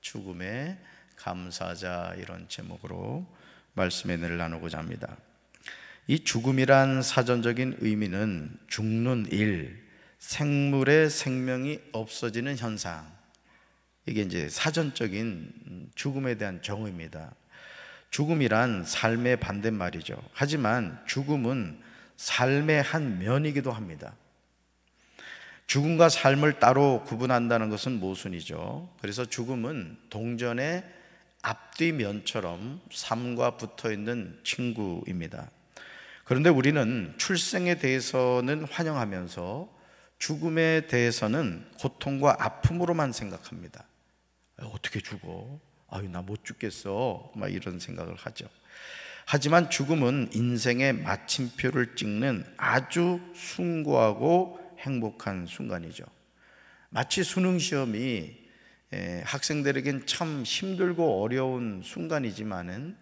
죽음의 감사자, 이런 제목으로 말씀의 은혜를 나누고자 합니다. 이 죽음이란 사전적인 의미는 죽는 일, 생물의 생명이 없어지는 현상, 이게 이제 사전적인 죽음에 대한 정의입니다. 죽음이란 삶의 반대말이죠. 하지만 죽음은 삶의 한 면이기도 합니다. 죽음과 삶을 따로 구분한다는 것은 모순이죠. 그래서 죽음은 동전의 앞뒤면처럼 삶과 붙어있는 친구입니다. 그런데 우리는 출생에 대해서는 환영하면서 죽음에 대해서는 고통과 아픔으로만 생각합니다. 어떻게 죽어? 아유, 나 못 죽겠어, 막 이런 생각을 하죠. 하지만 죽음은 인생의 마침표를 찍는 아주 숭고하고 행복한 순간이죠. 마치 수능 시험이 학생들에겐 참 힘들고 어려운 순간이지만은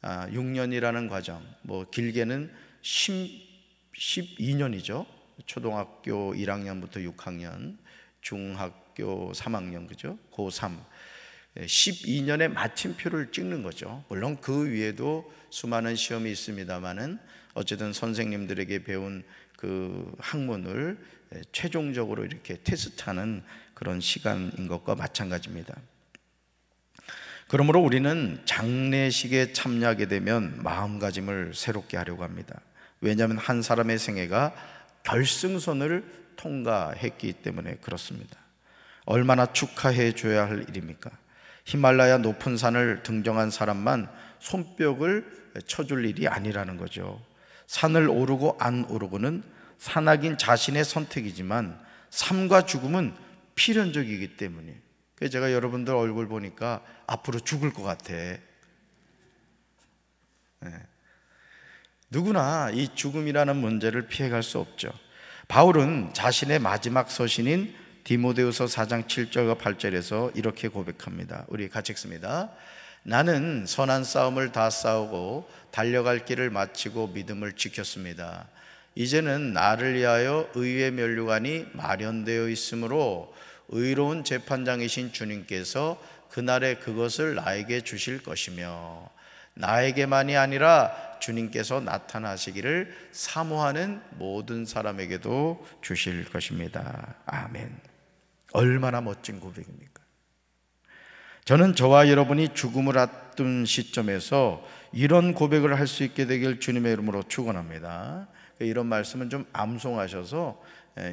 6년이라는 과정, 뭐 길게는 12년이죠. 초등학교 1학년부터 6학년, 중학교 3학년, 그죠? 고3 12년의 마침표를 찍는 거죠. 물론 그 위에도 수많은 시험이 있습니다만은 어쨌든 선생님들에게 배운 그 학문을 최종적으로 이렇게 테스트하는 그런 시간인 것과 마찬가지입니다. 그러므로 우리는 장례식에 참여하게 되면 마음가짐을 새롭게 하려고 합니다. 왜냐하면 한 사람의 생애가 결승선을 통과했기 때문에 그렇습니다. 얼마나 축하해 줘야 할 일입니까? 히말라야 높은 산을 등정한 사람만 손뼉을 쳐줄 일이 아니라는 거죠. 산을 오르고 안 오르고는 산악인 자신의 선택이지만 삶과 죽음은 필연적이기 때문에, 그래서 제가 여러분들 얼굴 보니까 앞으로 죽을 것 같아. 누구나 이 죽음이라는 문제를 피해갈 수 없죠. 바울은 자신의 마지막 서신인 디모데후서 4장 7절과 8절에서 이렇게 고백합니다. 우리 같이 읽습니다. 나는 선한 싸움을 다 싸우고 달려갈 길을 마치고 믿음을 지켰습니다. 이제는 나를 위하여 의의 면류관이 마련되어 있으므로 의로운 재판장이신 주님께서 그날에 그것을 나에게 주실 것이며 나에게만이 아니라 주님께서 나타나시기를 사모하는 모든 사람에게도 주실 것입니다. 아멘. 얼마나 멋진 고백입니까? 저는 저와 여러분이 죽음을 앞둔 시점에서 이런 고백을 할 수 있게 되길 주님의 이름으로 축원합니다. 이런 말씀은 좀 암송하셔서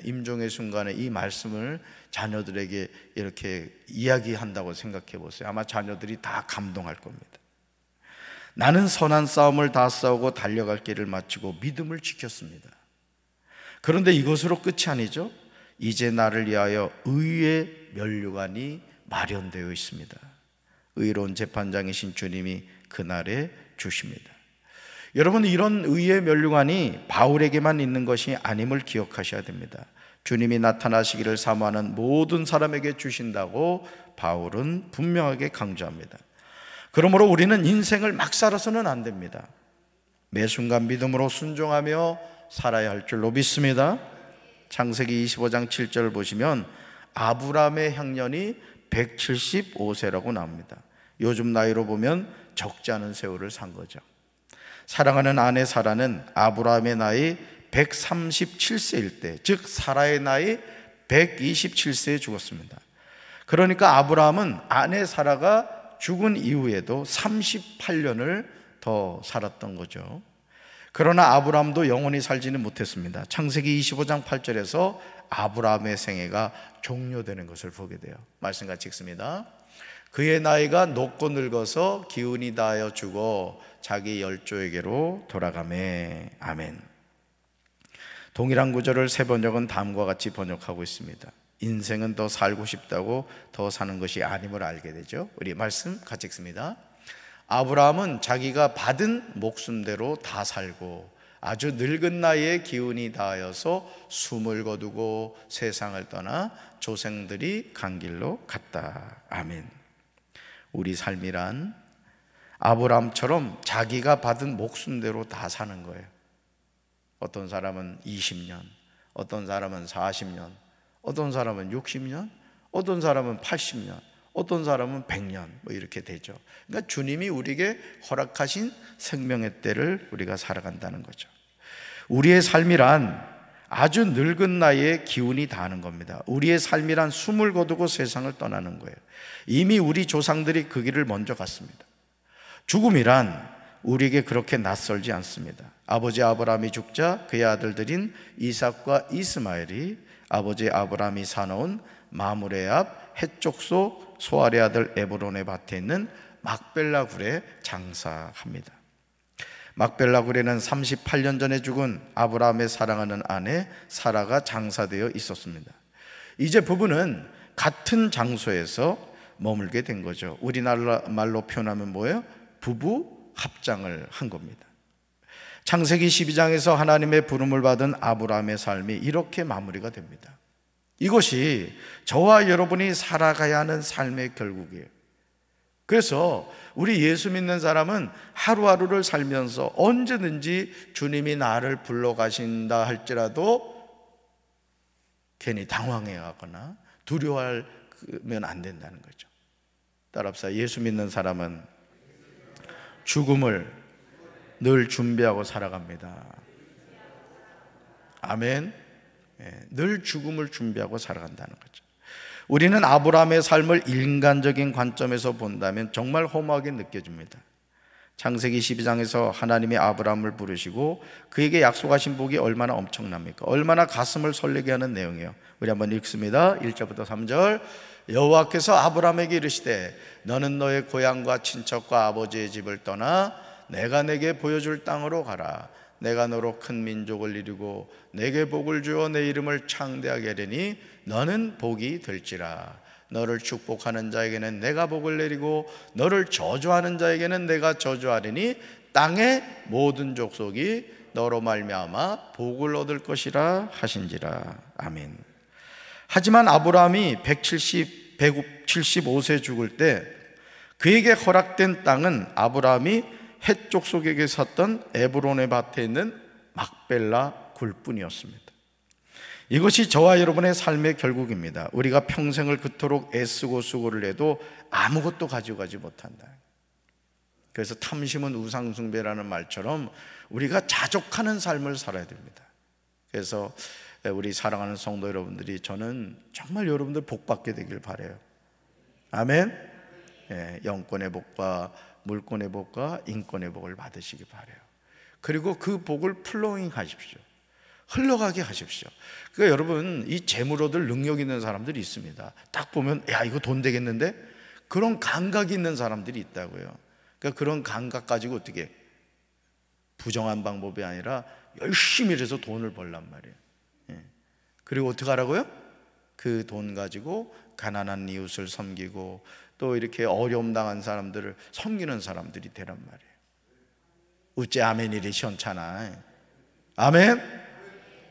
임종의 순간에 이 말씀을 자녀들에게 이렇게 이야기한다고 생각해 보세요. 아마 자녀들이 다 감동할 겁니다. 나는 선한 싸움을 다 싸우고 달려갈 길을 마치고 믿음을 지켰습니다. 그런데 이것으로 끝이 아니죠. 이제 나를 위하여 의의 면류관이 마련되어 있습니다. 의로운 재판장이신 주님이 그날에 주십니다. 여러분, 이런 의의 면류관이 바울에게만 있는 것이 아님을 기억하셔야 됩니다. 주님이 나타나시기를 사모하는 모든 사람에게 주신다고 바울은 분명하게 강조합니다. 그러므로 우리는 인생을 막 살아서는 안 됩니다. 매 순간 믿음으로 순종하며 살아야 할 줄로 믿습니다. 창세기 25장 7절을 보시면 아브라함의 향년이 175세라고 나옵니다. 요즘 나이로 보면 적지 않은 세월을 산 거죠. 사랑하는 아내 사라는 아브라함의 나이 137세일 때, 즉 사라의 나이 127세에 죽었습니다. 그러니까 아브라함은 아내 사라가 죽은 이후에도 38년을 더 살았던 거죠. 그러나 아브라함도 영원히 살지는 못했습니다. 창세기 25장 8절에서 아브라함의 생애가 종료되는 것을 보게 돼요. 말씀 같이 읽습니다. 그의 나이가 높고 늙어서 기운이 다하여 죽어 자기 열조에게로 돌아가매. 아멘. 동일한 구절을 세 번역은 다음과 같이 번역하고 있습니다. 인생은 더 살고 싶다고 더 사는 것이 아님을 알게 되죠. 우리 말씀 같이 읽습니다. 아브라함은 자기가 받은 목숨대로 다 살고 아주 늙은 나이에 기운이 다하여서 숨을 거두고 세상을 떠나 조상들이 간 길로 갔다. 아멘. 우리 삶이란 아브라함처럼 자기가 받은 목숨대로 다 사는 거예요. 어떤 사람은 20년, 어떤 사람은 40년, 어떤 사람은 60년, 어떤 사람은 80년, 어떤 사람은 100년 뭐 이렇게 되죠. 그러니까 주님이 우리에게 허락하신 생명의 때를 우리가 살아간다는 거죠. 우리의 삶이란 아주 늙은 나이에 기운이 다하는 겁니다. 우리의 삶이란 숨을 거두고 세상을 떠나는 거예요. 이미 우리 조상들이 그 길을 먼저 갔습니다. 죽음이란 우리에게 그렇게 낯설지 않습니다. 아버지 아브라함이 죽자 그의 아들들인 이삭과 이스마엘이 아버지 아브라함이 사놓은 마므레 앞 헷족소 소알의 아들 에브론의 밭에 있는 막벨라 굴에 장사합니다. 막벨라 굴에는 38년 전에 죽은 아브라함의 사랑하는 아내 사라가 장사되어 있었습니다. 이제 부부는 같은 장소에서 머물게 된 거죠. 우리나라 말로 표현하면 뭐예요? 부부 합장을 한 겁니다. 창세기 12장에서 하나님의 부름을 받은 아브라함의 삶이 이렇게 마무리가 됩니다. 이것이 저와 여러분이 살아가야 하는 삶의 결국이에요. 그래서 우리 예수 믿는 사람은 하루하루를 살면서 언제든지 주님이 나를 불러가신다 할지라도 괜히 당황해하거나 두려워하면 안 된다는 거죠. 따라합시다. 예수 믿는 사람은 죽음을 늘 준비하고 살아갑니다. 아멘. 늘 죽음을 준비하고 살아간다는 거죠. 우리는 아브라함의 삶을 인간적인 관점에서 본다면 정말 허무하게 느껴집니다. 창세기 12장에서 하나님이 아브라함을 부르시고 그에게 약속하신 복이 얼마나 엄청납니까? 얼마나 가슴을 설레게 하는 내용이에요. 우리 한번 읽습니다. 1절부터 3절. 여호와께서 아브라함에게 이르시되 너는 너의 고향과 친척과 아버지의 집을 떠나 내가 내게 보여줄 땅으로 가라. 내가 너로 큰 민족을 이루고 내게 복을 주어 내 이름을 창대하게 하리니 너는 복이 될지라. 너를 축복하는 자에게는 내가 복을 내리고 너를 저주하는 자에게는 내가 저주하리니 땅의 모든 족속이 너로 말미암아 복을 얻을 것이라 하신지라. 아멘. 하지만 아브라함이 175세 죽을 때 그에게 허락된 땅은 아브라함이 헷 족속에게 샀던 에브론의 밭에 있는 막벨라 굴뿐이었습니다. 이것이 저와 여러분의 삶의 결국입니다. 우리가 평생을 그토록 애쓰고 수고를 해도 아무것도 가지고 가지 못한다. 그래서 탐심은 우상숭배라는 말처럼 우리가 자족하는 삶을 살아야 됩니다. 그래서 우리 사랑하는 성도 여러분들이, 저는 정말 여러분들 복 받게 되길 바라요. 아멘. 영권의 복과 물권의 복과 인권의 복을 받으시기 바라요. 그리고 그 복을 플로잉 하십시오. 흘러가게 하십시오. 그러니까 여러분, 이 재물 얻을 능력 있는 사람들이 있습니다. 딱 보면 야, 이거 돈 되겠는데? 그런 감각이 있는 사람들이 있다고요. 그러니까 그런 감각 가지고 어떻게, 부정한 방법이 아니라 열심히 일해서 돈을 벌란 말이에요. 그리고 어떻게 하라고요? 그 돈 가지고 가난한 이웃을 섬기고 또 이렇게 어려움 당한 사람들을 섬기는 사람들이 되란 말이에요. 어째 아멘이래 시원찮아. 아멘.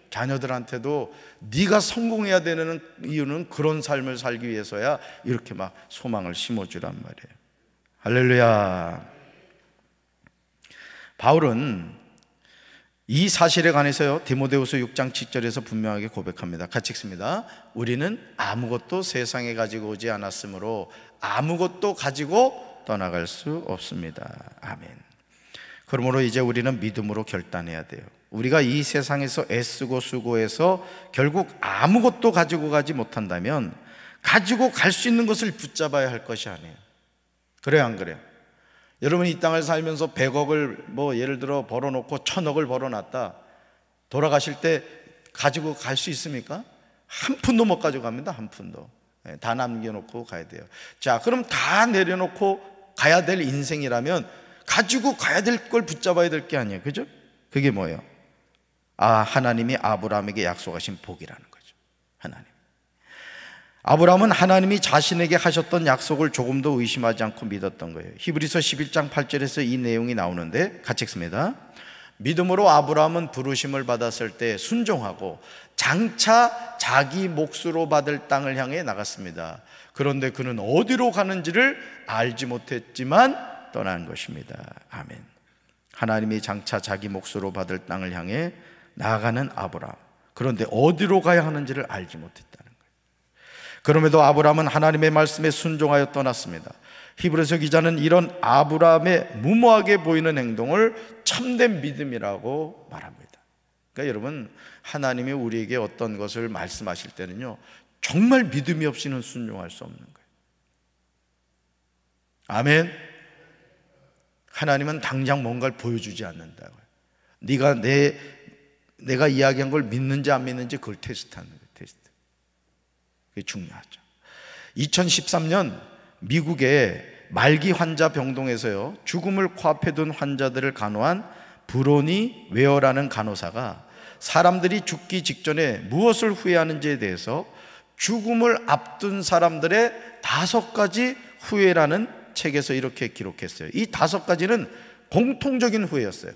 자녀들한테도 네가 성공해야 되는 이유는 그런 삶을 살기 위해서야, 이렇게 막 소망을 심어주란 말이에요. 할렐루야. 바울은 이 사실에 관해서요, 디모데후서 6장 7절에서 분명하게 고백합니다. 같이 읽습니다. 우리는 아무것도 세상에 가지고 오지 않았으므로 아무것도 가지고 떠나갈 수 없습니다. 아멘. 그러므로 이제 우리는 믿음으로 결단해야 돼요. 우리가 이 세상에서 애쓰고 수고해서 결국 아무것도 가지고 가지 못한다면 가지고 갈 수 있는 것을 붙잡아야 할 것이 아니에요. 그래요, 안 그래요? 여러분, 이 땅을 살면서 100억을 예를 들어 벌어놓고 1000억을 벌어놨다. 돌아가실 때 가지고 갈 수 있습니까? 한 푼도 못 가져갑니다. 한 푼도. 다 남겨놓고 가야 돼요. 자, 그럼 다 내려놓고 가야 될 인생이라면 가지고 가야 될 걸 붙잡아야 될 게 아니에요. 그죠? 그게 뭐예요? 하나님이 아브라함에게 약속하신 복이라는 거죠. 하나님. 아브라함은 하나님이 자신에게 하셨던 약속을 조금도 의심하지 않고 믿었던 거예요. 히브리서 11장 8절에서 이 내용이 나오는데 같이 읽습니다. 믿음으로 아브라함은 부르심을 받았을 때 순종하고 장차 자기 몫으로 받을 땅을 향해 나갔습니다. 그런데 그는 어디로 가는지를 알지 못했지만 떠난 것입니다. 아멘. 하나님이 장차 자기 몫으로 받을 땅을 향해 나아가는 아브라함. 그런데 어디로 가야 하는지를 알지 못했다는 거예요. 그럼에도 아브라함은 하나님의 말씀에 순종하여 떠났습니다. 히브리서 기자는 이런 아브라함의 무모하게 보이는 행동을 참된 믿음이라고 말합니다. 그러니까 여러분, 하나님이 우리에게 어떤 것을 말씀하실 때는요, 정말 믿음이 없이는 순종할 수 없는 거예요. 아멘. 하나님은 당장 뭔가를 보여주지 않는다고요. 내가 이야기한 걸 믿는지 안 믿는지 그걸 테스트하는 거예요. 테스트. 그게 중요하죠. 2013년 미국의 말기 환자 병동에서요, 죽음을 코앞에 둔 환자들을 간호한 브로니 웨어라는 간호사가 사람들이 죽기 직전에 무엇을 후회하는지에 대해서 죽음을 앞둔 사람들의 5가지 후회라는 책에서 이렇게 기록했어요. 이 5가지는 공통적인 후회였어요.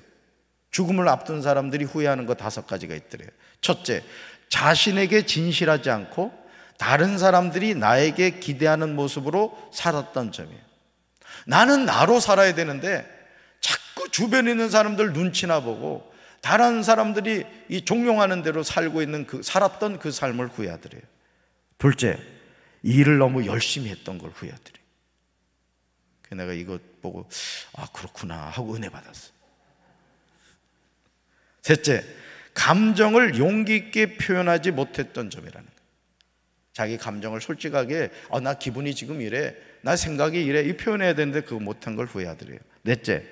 죽음을 앞둔 사람들이 후회하는 거 5가지가 있더래요. 첫째, 자신에게 진실하지 않고 다른 사람들이 나에게 기대하는 모습으로 살았던 점이에요. 나는 나로 살아야 되는데 자꾸 주변에 있는 사람들 눈치나 보고 다른 사람들이 이 종용하는 대로 살고 있는 살았던 그 삶을 후회하더래요. 둘째, 일을 너무 열심히 했던 걸 후회하더래요. 내가 이것 보고 그렇구나 하고 은혜 받았어요. 셋째, 감정을 용기 있게 표현하지 못했던 점이라는 거예요. 자기 감정을 솔직하게 나 기분이 지금 이래, 나 생각이 이래, 이 표현해야 되는데 그거 못한 걸 후회하더래요. 넷째,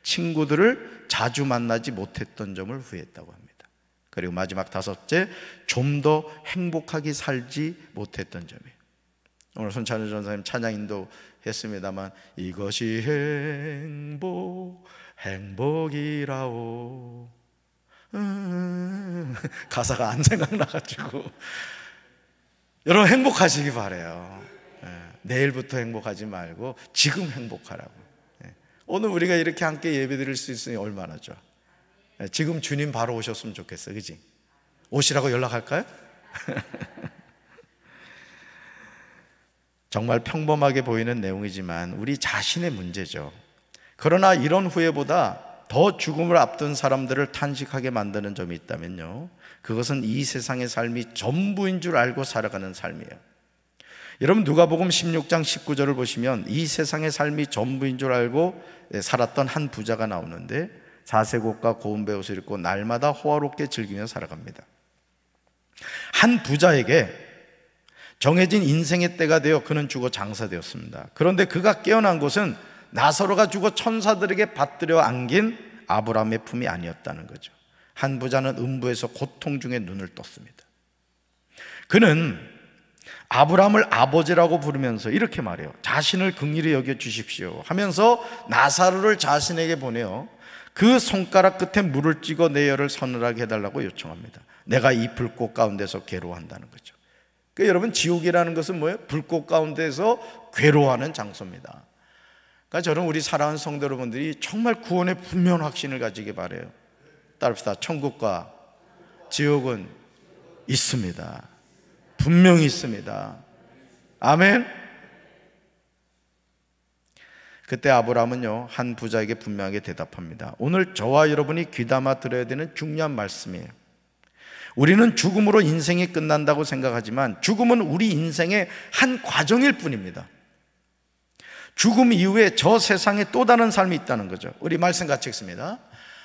친구들을 자주 만나지 못했던 점을 후회했다고 합니다. 그리고 마지막 5째, 좀 더 행복하게 살지 못했던 점이에요. 오늘 손찬우 전사님 찬양 인도했습니다만, 이것이 행복이라오. 가사가 안 생각나가지고 여러분, 행복하시기 바라요. 내일부터 행복하지 말고 지금 행복하라고. 오늘 우리가 이렇게 함께 예배드릴 수 있으니 얼마나 좋아. 지금 주님 바로 오셨으면 좋겠어, 그치? 오시라고 연락할까요? 정말 평범하게 보이는 내용이지만 우리 자신의 문제죠. 그러나 이런 후회보다 더 죽음을 앞둔 사람들을 탄식하게 만드는 점이 있다면요, 그것은 이 세상의 삶이 전부인 줄 알고 살아가는 삶이에요. 여러분, 누가복음 16장 19절을 보시면 이 세상의 삶이 전부인 줄 알고 살았던 한 부자가 나오는데, 4세곡과 고운 베옷을 입고 날마다 호화롭게 즐기며 살아갑니다. 한 부자에게 정해진 인생의 때가 되어 그는 죽어 장사되었습니다. 그런데 그가 깨어난 곳은 나사로가 죽어 천사들에게 받들여 안긴 아브라함의 품이 아니었다는 거죠. 한 부자는 음부에서 고통 중에 눈을 떴습니다. 그는 아브라함을 아버지라고 부르면서 이렇게 말해요. 자신을 긍휼히 여겨 주십시오 하면서 나사로를 자신에게 보내어 그 손가락 끝에 물을 찍어 내 혀를 서늘하게 해달라고 요청합니다. 내가 이 불꽃 가운데서 괴로워한다는 거죠. 그러니까 여러분, 지옥이라는 것은 뭐예요? 불꽃 가운데서 괴로워하는 장소입니다. 그러니까 저는 우리 사랑하는 성도 여러분들이 정말 구원의 분명한 확신을 가지기 바라요. 따릅시다. 천국과 지옥은 있습니다. 분명히 있습니다. 아멘. 그때 아브라함은요, 한 부자에게 분명하게 대답합니다. 오늘 저와 여러분이 귀담아 들어야 되는 중요한 말씀이에요. 우리는 죽음으로 인생이 끝난다고 생각하지만 죽음은 우리 인생의 한 과정일 뿐입니다. 죽음 이후에 저 세상에 또 다른 삶이 있다는 거죠. 우리 말씀 같이 읽습니다.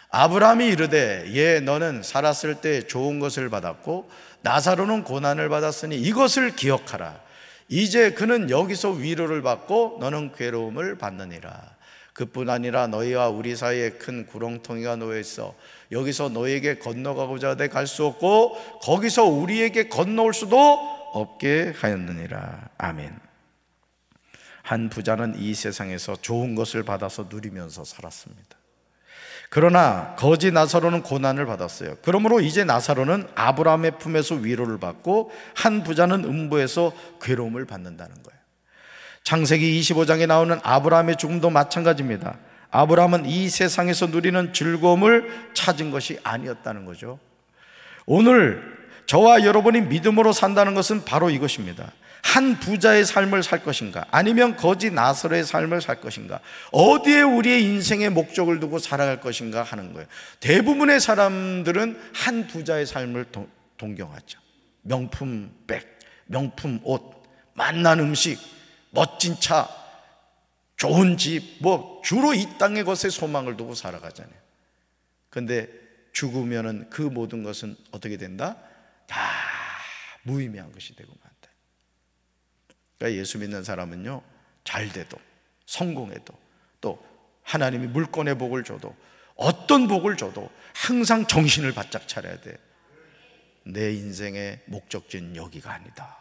아브라함이 이르되 너는 살았을 때 좋은 것을 받았고 나사로는 고난을 받았으니 이것을 기억하라. 이제 그는 여기서 위로를 받고 너는 괴로움을 받느니라. 그뿐 아니라 너희와 우리 사이에 큰 구렁텅이가 놓여있어 여기서 너희에게 건너가고자 하되 갈 수 없고 거기서 우리에게 건너올 수도 없게 하였느니라. 아멘. 한 부자는 이 세상에서 좋은 것을 받아서 누리면서 살았습니다. 그러나 거지 나사로는 고난을 받았어요. 그러므로 이제 나사로는 아브라함의 품에서 위로를 받고 한 부자는 음부에서 괴로움을 받는다는 거예요. 창세기 25장에 나오는 아브라함의 죽음도 마찬가지입니다. 아브라함은 이 세상에서 누리는 즐거움을 찾은 것이 아니었다는 거죠. 오늘 저와 여러분이 믿음으로 산다는 것은 바로 이것입니다. 한 부자의 삶을 살 것인가, 아니면 거지 나사로의 삶을 살 것인가, 어디에 우리의 인생의 목적을 두고 살아갈 것인가 하는 거예요. 대부분의 사람들은 한 부자의 삶을 동경하죠. 명품 백, 명품 옷, 맛난 음식, 멋진 차, 좋은 집, 주로 이 땅의 것에 소망을 두고 살아가잖아요. 그런데 죽으면은 그 모든 것은 어떻게 된다? 다 무의미한 것이 되고 만다. 그러니까 예수 믿는 사람은요, 잘 돼도 성공해도 또 하나님이 물권의 복을 줘도 어떤 복을 줘도 항상 정신을 바짝 차려야 돼. 내 인생의 목적지는 여기가 아니다.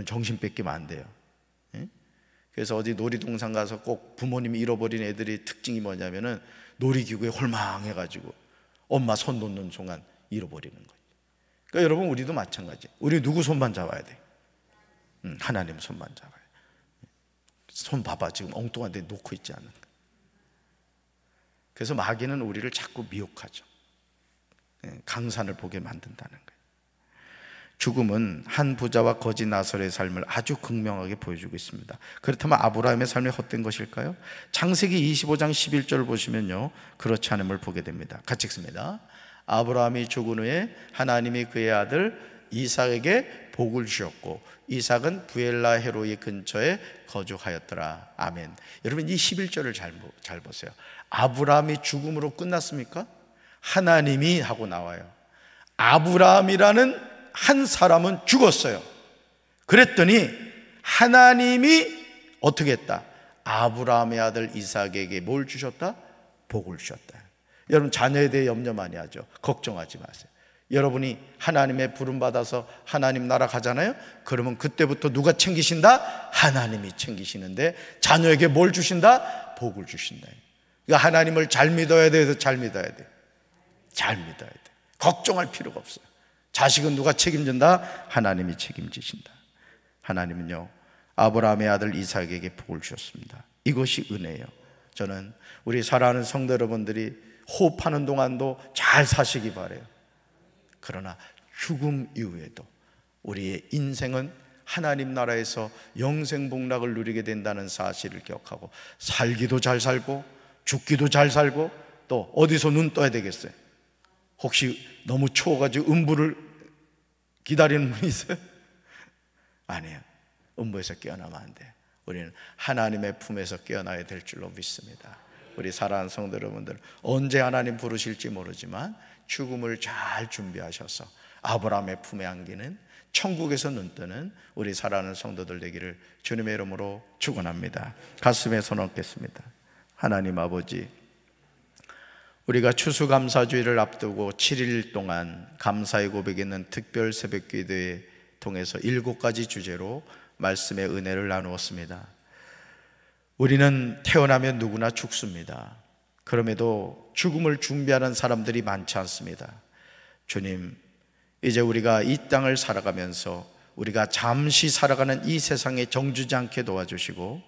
정신 뺏기면 안 돼요. 그래서 어디 놀이동산 가서 꼭 부모님이 잃어버린 애들이 특징이 뭐냐면은 놀이기구에 홀망해가지고 엄마 손 놓는 순간 잃어버리는 거예요. 그러니까 여러분, 우리도 마찬가지. 우리 누구 손만 잡아야 돼? 하나님 손만 잡아야 돼. 손 봐봐, 지금 엉뚱한 데 놓고 있지 않는가. 그래서 마귀는 우리를 자꾸 미혹하죠. 강산을 보게 만든다는 거예요. 죽음은 한 부자와 거지 나설의 삶을 아주 극명하게 보여주고 있습니다. 그렇다면 아브라함의 삶이 헛된 것일까요? 창세기 25장 11절을 보시면요, 그렇지 않음을 보게 됩니다. 같이 읽습니다. 아브라함이 죽은 후에 하나님이 그의 아들 이삭에게 복을 주셨고 이삭은 부엘라 헤로이 근처에 거주하였더라. 아멘. 여러분, 이 11절을 잘 보세요. 아브라함이 죽음으로 끝났습니까? 하나님이 하고 나와요. 아브라함이라는 한 사람은 죽었어요. 그랬더니 하나님이 어떻게 했다? 아브라함의 아들 이삭에게 뭘 주셨다? 복을 주셨다. 여러분, 자녀에 대해 염려 많이 하죠. 걱정하지 마세요. 여러분이 하나님의 부름 받아서 하나님 나라 가잖아요. 그러면 그때부터 누가 챙기신다? 하나님이 챙기시는데 자녀에게 뭘 주신다? 복을 주신다. 그러니까 하나님을 잘 믿어야 돼서 잘 믿어야 돼. 잘 믿어야 돼. 걱정할 필요가 없어요. 자식은 누가 책임진다? 하나님이 책임지신다. 하나님은요, 아브라함의 아들 이삭에게 복을 주셨습니다. 이것이 은혜예요. 저는 우리 사랑하는 성도 여러분들이 호흡하는 동안도 잘 사시기 바라요. 그러나 죽음 이후에도 우리의 인생은 하나님 나라에서 영생복락을 누리게 된다는 사실을 기억하고 살기도 잘 살고 죽기도 잘 살고 또 어디서 눈 떠야 되겠어요? 혹시 너무 추워가지고 음부를 기다리는 분이 있어요? 아니에요. 음부에서 깨어나면 안 돼요. 우리는 하나님의 품에서 깨어나야 될 줄로 믿습니다. 우리 사랑하는 성도 여러분들, 언제 하나님 부르실지 모르지만 죽음을 잘 준비하셔서 아브라함의 품에 안기는 천국에서 눈뜨는 우리 사랑하는 성도들 되기를 주님의 이름으로 축원합니다. 가슴에 손 얹겠습니다. 하나님 아버지, 우리가 추수감사주일을 앞두고 7일 동안 감사의 고백있는 특별 새벽기도회 통해서 7가지 주제로 말씀의 은혜를 나누었습니다. 우리는 태어나면 누구나 죽습니다. 그럼에도 죽음을 준비하는 사람들이 많지 않습니다. 주님, 이제 우리가 이 땅을 살아가면서 우리가 잠시 살아가는 이 세상에 정주지 않게 도와주시고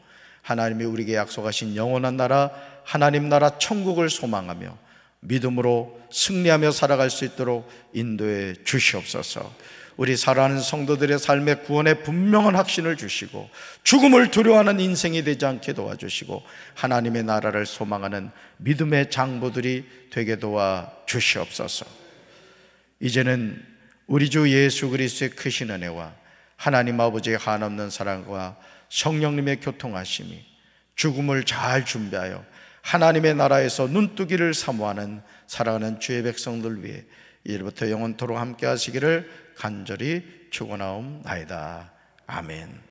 하나님이 우리에게 약속하신 영원한 나라, 하나님 나라 천국을 소망하며 믿음으로 승리하며 살아갈 수 있도록 인도해 주시옵소서. 우리 사랑하는 성도들의 삶의 구원에 분명한 확신을 주시고 죽음을 두려워하는 인생이 되지 않게 도와주시고 하나님의 나라를 소망하는 믿음의 장부들이 되게 도와 주시옵소서. 이제는 우리 주 예수 그리스도의 크신 은혜와 하나님 아버지의 한없는 사랑과 성령님의 교통하심이 죽음을 잘 준비하여 하나님의 나라에서 눈뜨기를 사모하는 사랑하는 주의 백성들 위해 이제부터 영원토록 함께 하시기를 간절히 축원하옵나이다. 아멘.